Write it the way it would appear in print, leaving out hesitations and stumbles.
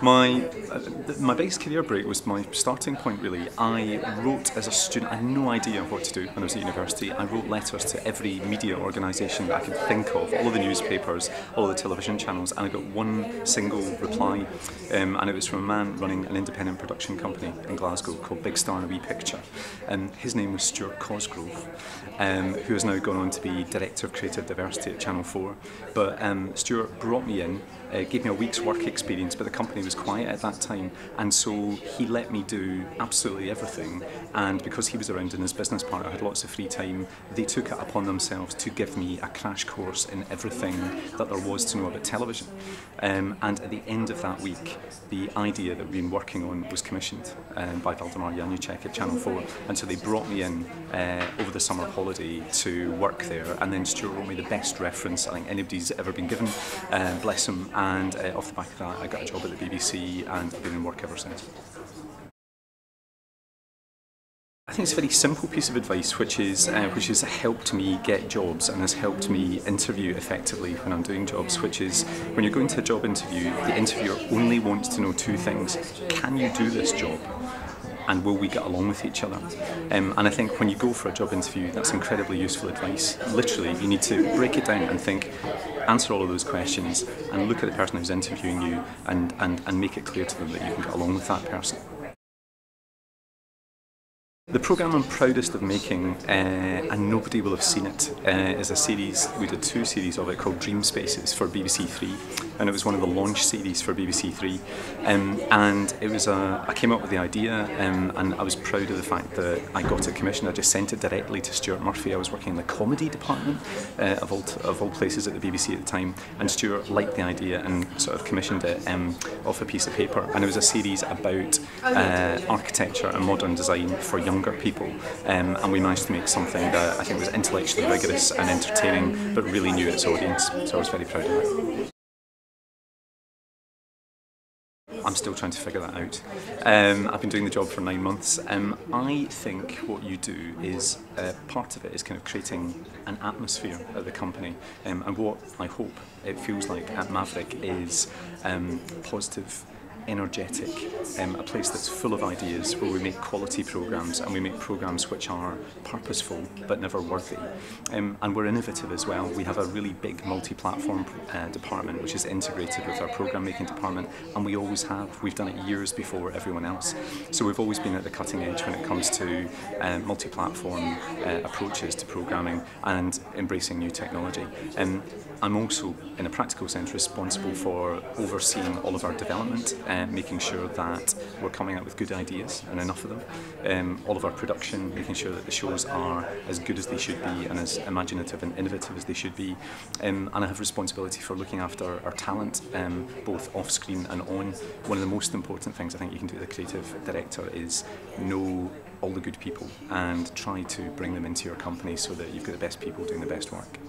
My biggest career break was my starting point really. I wrote as a student, I had no idea what to do when I was at university. I wrote letters to every media organisation that I could think of, all of the newspapers, all of the television channels, and I got one single reply, and it was from a man running an independent production company in Glasgow called Big Star and a Wee Picture. His name was Stuart Cosgrove, who has now gone on to be Director of Creative Diversity at Channel 4. But Stuart brought me in, gave me a week's work experience, but the company was quiet at that time, and so he let me do absolutely everything. And because he was around in his business partner, I had lots of free time, they took it upon themselves to give me a crash course in everything that there was to know about television. And at the end of that week, the idea that we'd been working on was commissioned by Valdemar Janucek at Channel 4, and so they brought me in over the summer holiday to work there, and then Stuart wrote me the best reference I think anybody's ever been given, bless him, and off the back of that I got a job at the BBC and I've been in work ever since. I think it's a very simple piece of advice which has helped me get jobs and has helped me interview effectively when I'm doing jobs, which is when you're going to a job interview, the interviewer only wants to know two things. Can you do this job? And will we get along with each other? And I think when you go for a job interview, that's incredibly useful advice. Literally, you need to break it down and think, answer all of those questions, and look at the person who's interviewing you and make it clear to them that you can get along with that person. The programme I'm proudest of making, and nobody will have seen it, is a series, we did two series of it called Dream Spaces for BBC Three, and it was one of the launch series for BBC Three. And it was I came up with the idea, and I was proud of the fact that I got it commissioned. I just sent it directly to Stuart Murphy. I was working in the comedy department of all places at the BBC at the time, and Stuart liked the idea and sort of commissioned it off a piece of paper. And it was a series about architecture and modern design for younger people, and we managed to make something that I think was intellectually rigorous and entertaining, but really knew its audience, so I was very proud of it. I'm still trying to figure that out. I've been doing the job for 9 months. I think what you do is, part of it is kind of creating an atmosphere at the company, and what I hope it feels like at Maverick is positive, energetic, a place that's full of ideas where we make quality programmes and we make programmes which are purposeful but never worthy. And we're innovative as well. We have a really big multi-platform department which is integrated with our programme making department, and we always have. We've done it years before everyone else. So we've always been at the cutting edge when it comes to multi-platform approaches to programming and embracing new technology. I'm also, in a practical sense, responsible for overseeing all of our development, making sure that we're coming up with good ideas and enough of them. All of our production, making sure that the shows are as good as they should be and as imaginative and innovative as they should be. And I have responsibility for looking after our talent, both off screen and on. One of the most important things I think you can do as a creative director is know all the good people and try to bring them into your company so that you've got the best people doing the best work.